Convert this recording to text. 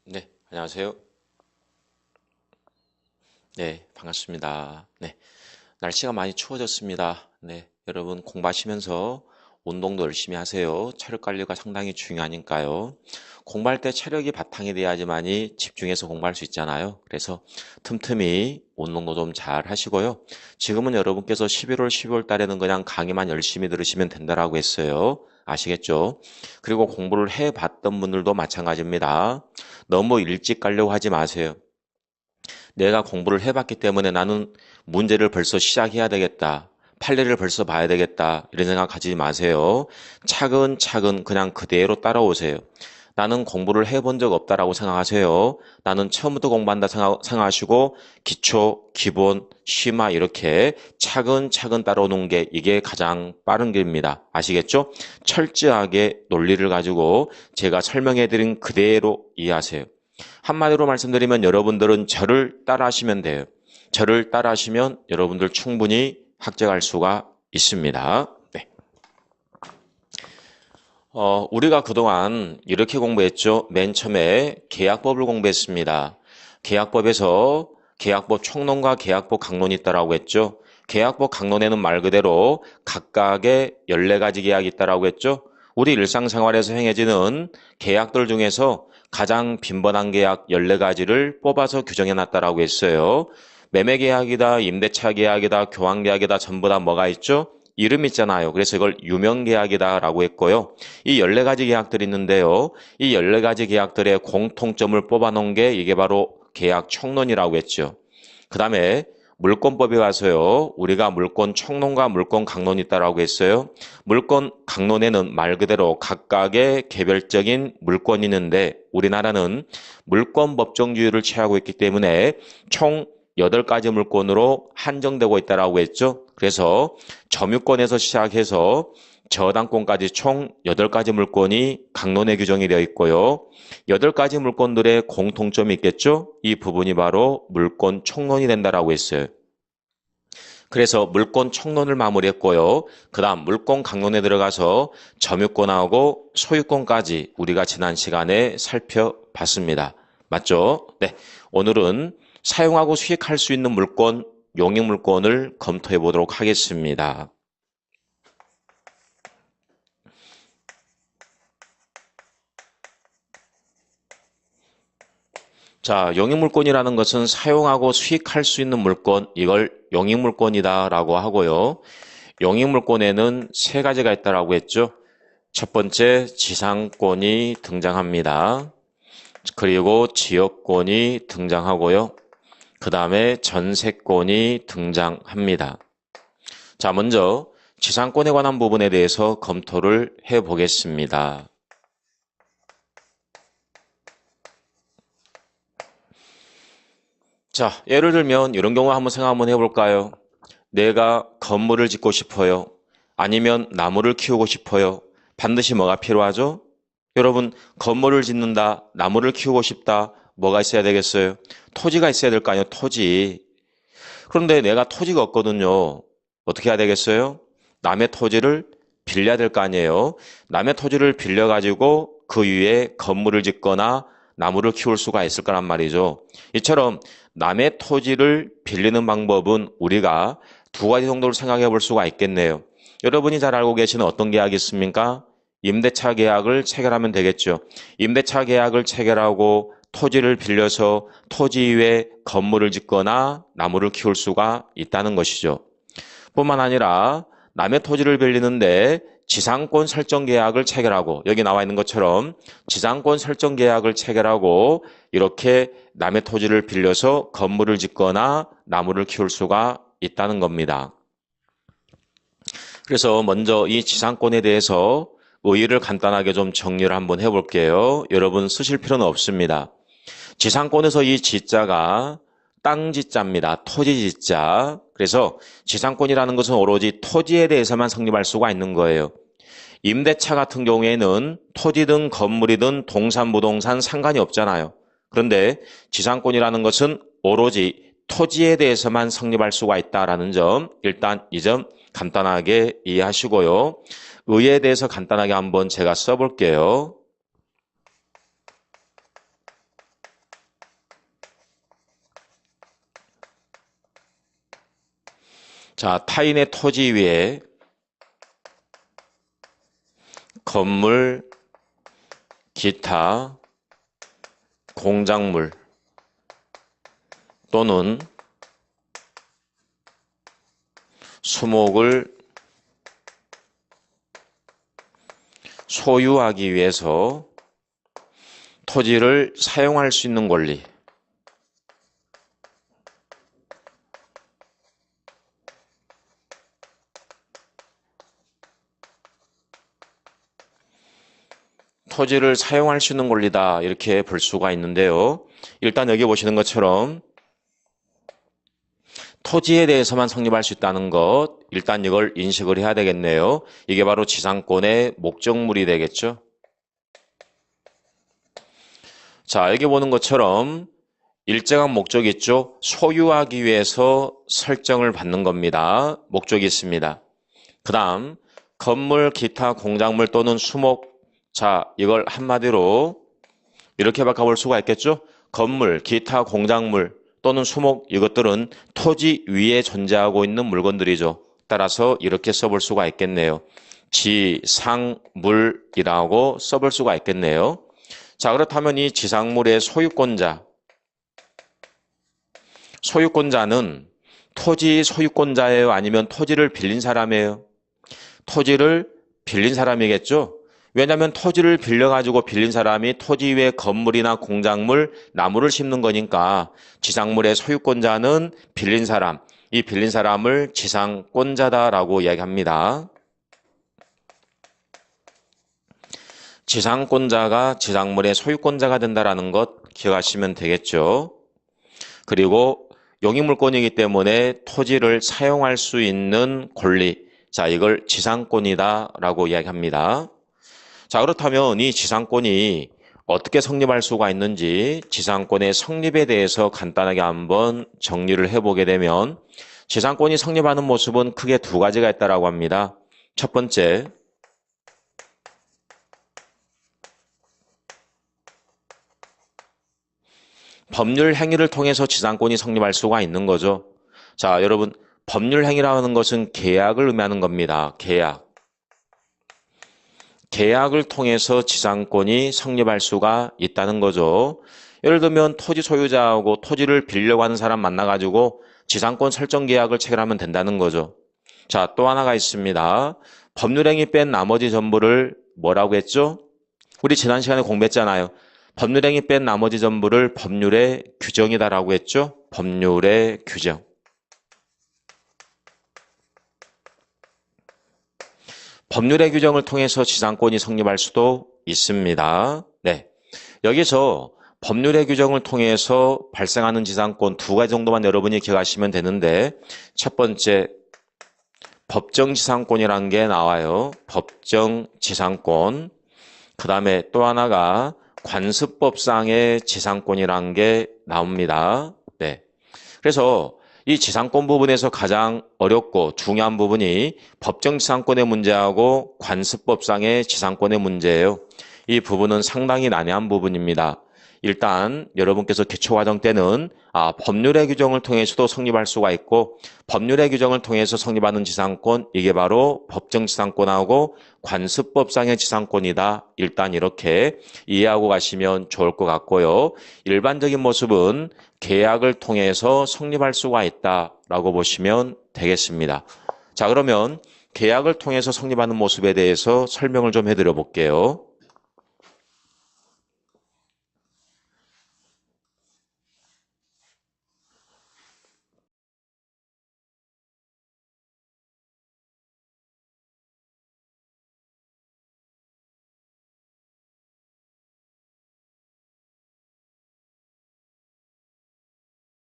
네, 안녕하세요. 네, 반갑습니다. 네, 날씨가 많이 추워졌습니다. 네, 여러분 공부하시면서 운동도 열심히 하세요. 체력 관리가 상당히 중요하니까요. 공부할 때 체력이 바탕이 돼야지만이 집중해서 공부할 수 있잖아요. 그래서 틈틈이 운동도 좀 잘 하시고요. 지금은 여러분께서 11월, 12월 달에는 그냥 강의만 열심히 들으시면 된다라고 했어요. 아시겠죠? 그리고 공부를 해봤던 분들도 마찬가지입니다. 너무 일찍 가려고 하지 마세요. 내가 공부를 해봤기 때문에 나는 문제를 벌써 시작해야 되겠다. 판례를 벌써 봐야 되겠다. 이런 생각 가지지 마세요. 차근차근 그냥 그대로 따라오세요. 나는 공부를 해본 적 없다라고 생각하세요. 나는 처음부터 공부한다 생각하시고 기초, 기본, 심화 이렇게 차근차근 따라오는 게 이게 가장 빠른 길입니다. 아시겠죠? 철저하게 논리를 가지고 제가 설명해드린 그대로 이해하세요. 한마디로 말씀드리면 여러분들은 저를 따라하시면 돼요. 저를 따라하시면 여러분들 충분히 합격할 수가 있습니다. 네. 우리가 그동안 이렇게 공부했죠. 맨 처음에 계약법을 공부했습니다. 계약법에서 계약법 총론과 계약법 강론이 있다라고 했죠. 계약법 강론에는 말 그대로 각각의 14가지 계약이 있다라고 했죠. 우리 일상생활에서 행해지는 계약들 중에서 가장 빈번한 계약 14가지를 뽑아서 규정해 놨다라고 했어요. 매매 계약이다, 임대차 계약이다, 교환 계약이다, 전부 다 뭐가 있죠? 이름 있잖아요. 그래서 이걸 유명 계약이다라고 했고요. 이 14가지 계약들이 있는데요. 이 14가지 계약들의 공통점을 뽑아놓은 게 이게 바로 계약 총론이라고 했죠. 그 다음에 물권법에 가서요. 우리가 물권 총론과 물권 강론이 있다라고 했어요. 물권 강론에는 말 그대로 각각의 개별적인 물권이 있는데 우리나라는 물권 법정주의를 취하고 있기 때문에 총 8가지 물권으로 한정되고 있다라고 했죠. 그래서 점유권에서 시작해서 저당권까지 총 8가지 물권이 강론에 규정이 되어 있고요. 8가지 물권들의 공통점이 있겠죠? 이 부분이 바로 물권 총론이 된다라고 했어요. 그래서 물권 총론을 마무리했고요. 그 다음 물권 강론에 들어가서 점유권하고 소유권까지 우리가 지난 시간에 살펴봤습니다. 맞죠? 네. 오늘은 사용하고 수익할 수 있는 물권, 용익물권을 검토해 보도록 하겠습니다. 자, 용익물권이라는 것은 사용하고 수익할 수 있는 물권, 이걸 용익물권이다라고 하고요. 용익물권에는 3가지가 있다라고 했죠. 첫 번째, 지상권이 등장합니다. 그리고 지역권이 등장하고요. 그 다음에 전세권이 등장합니다. 자, 먼저 지상권에 관한 부분에 대해서 검토를 해보겠습니다. 자, 예를 들면 이런 경우 한번 생각 한번 해볼까요? 내가 건물을 짓고 싶어요. 아니면 나무를 키우고 싶어요. 반드시 뭐가 필요하죠? 여러분, 건물을 짓는다, 나무를 키우고 싶다, 뭐가 있어야 되겠어요? 토지가 있어야 될 거 아니에요, 토지. 그런데 내가 토지가 없거든요. 어떻게 해야 되겠어요? 남의 토지를 빌려야 될 거 아니에요. 남의 토지를 빌려가지고 그 위에 건물을 짓거나 나무를 키울 수가 있을 거란 말이죠. 이처럼 남의 토지를 빌리는 방법은 우리가 2가지 정도를 생각해 볼 수가 있겠네요. 여러분이 잘 알고 계시는 어떤 계약이 있습니까? 임대차 계약을 체결하면 되겠죠. 임대차 계약을 체결하고 토지를 빌려서 토지 위에 건물을 짓거나 나무를 키울 수가 있다는 것이죠. 뿐만 아니라 남의 토지를 빌리는데 지상권 설정 계약을 체결하고 여기 나와 있는 것처럼 지상권 설정 계약을 체결하고 이렇게 남의 토지를 빌려서 건물을 짓거나 나무를 키울 수가 있다는 겁니다. 그래서 먼저 이 지상권에 대해서 의의를 간단하게 좀 정리를 한번 해볼게요. 여러분 쓰실 필요는 없습니다. 지상권에서 이 지자가 땅지자입니다. 토지지자. 그래서 지상권이라는 것은 오로지 토지에 대해서만 성립할 수가 있는 거예요. 임대차 같은 경우에는 토지든 건물이든 동산부동산 상관이 없잖아요. 그런데 지상권이라는 것은 오로지 토지에 대해서만 성립할 수가 있다는 점, 일단 이 점 간단하게 이해하시고요. 의에 대해서 간단하게 한번 제가 써볼게요. 자, 타인의 토지 위에 건물, 기타, 공작물 또는 수목을 소유하기 위해서 토지를 사용할 수 있는 권리. 토지를 사용할 수 있는 권리다 이렇게 볼 수가 있는데요. 일단 여기 보시는 것처럼 토지에 대해서만 성립할 수 있다는 것, 일단 이걸 인식을 해야 되겠네요. 이게 바로 지상권의 목적물이 되겠죠. 자, 여기 보는 것처럼 일정한 목적이 있죠. 소유하기 위해서 설정을 받는 겁니다. 목적이 있습니다. 그 다음 건물, 기타, 공작물 또는 수목. 자, 이걸 한마디로 이렇게 바꿔볼 수가 있겠죠. 건물, 기타, 공작물 또는 수목, 이것들은 토지 위에 존재하고 있는 물건들이죠. 따라서 이렇게 써볼 수가 있겠네요. 지상물이라고 써볼 수가 있겠네요. 자, 그렇다면 이 지상물의 소유권자는 토지 소유권자예요? 아니면 토지를 빌린 사람이에요? 토지를 빌린 사람이겠죠? 왜냐하면 토지를 빌려가지고 빌린 사람이 토지 위에 건물이나 공작물, 나무를 심는 거니까 지상물의 소유권자는 빌린 사람, 이 빌린 사람을 지상권자다라고 이야기합니다. 지상권자가 지상물의 소유권자가 된다는 것 기억하시면 되겠죠. 그리고 용익물권이기 때문에 토지를 사용할 수 있는 권리, 자, 이걸 지상권이다라고 이야기합니다. 자, 그렇다면 이 지상권이 어떻게 성립할 수가 있는지 지상권의 성립에 대해서 간단하게 한번 정리를 해보게 되면 지상권이 성립하는 모습은 크게 두 가지가 있다고 합니다. 첫 번째, 법률 행위를 통해서 지상권이 성립할 수가 있는 거죠. 자, 여러분, 법률 행위라는 것은 계약을 의미하는 겁니다. 계약을 통해서 지상권이 성립할 수가 있다는 거죠. 예를 들면 토지 소유자하고 토지를 빌려고 하는 사람 만나가지고 지상권 설정 계약을 체결하면 된다는 거죠. 자, 또 하나가 있습니다. 법률행위 뺀 나머지 전부를 뭐라고 했죠? 우리 지난 시간에 공부했잖아요. 법률행위 뺀 나머지 전부를 법률의 규정이다라고 했죠? 법률의 규정. 법률의 규정을 통해서 지상권이 성립할 수도 있습니다. 네. 여기서 법률의 규정을 통해서 발생하는 지상권 두 가지 정도만 여러분이 기억하시면 되는데, 첫 번째, 법정지상권이라는 게 나와요. 법정지상권. 그 다음에 또 하나가 관습법상의 지상권이라는 게 나옵니다. 네. 그래서 이 지상권 부분에서 가장 어렵고 중요한 부분이 법정지상권의 문제하고 관습법상의 지상권의 문제예요. 이 부분은 상당히 난해한 부분입니다. 일단 여러분께서 기초과정 때는 법률의 규정을 통해서도 성립할 수가 있고 법률의 규정을 통해서 성립하는 지상권, 이게 바로 법정지상권하고 관습법상의 지상권이다. 일단 이렇게 이해하고 가시면 좋을 것 같고요. 일반적인 모습은 계약을 통해서 성립할 수가 있다라고 보시면 되겠습니다. 자, 그러면 계약을 통해서 성립하는 모습에 대해서 설명을 좀 해드려 볼게요.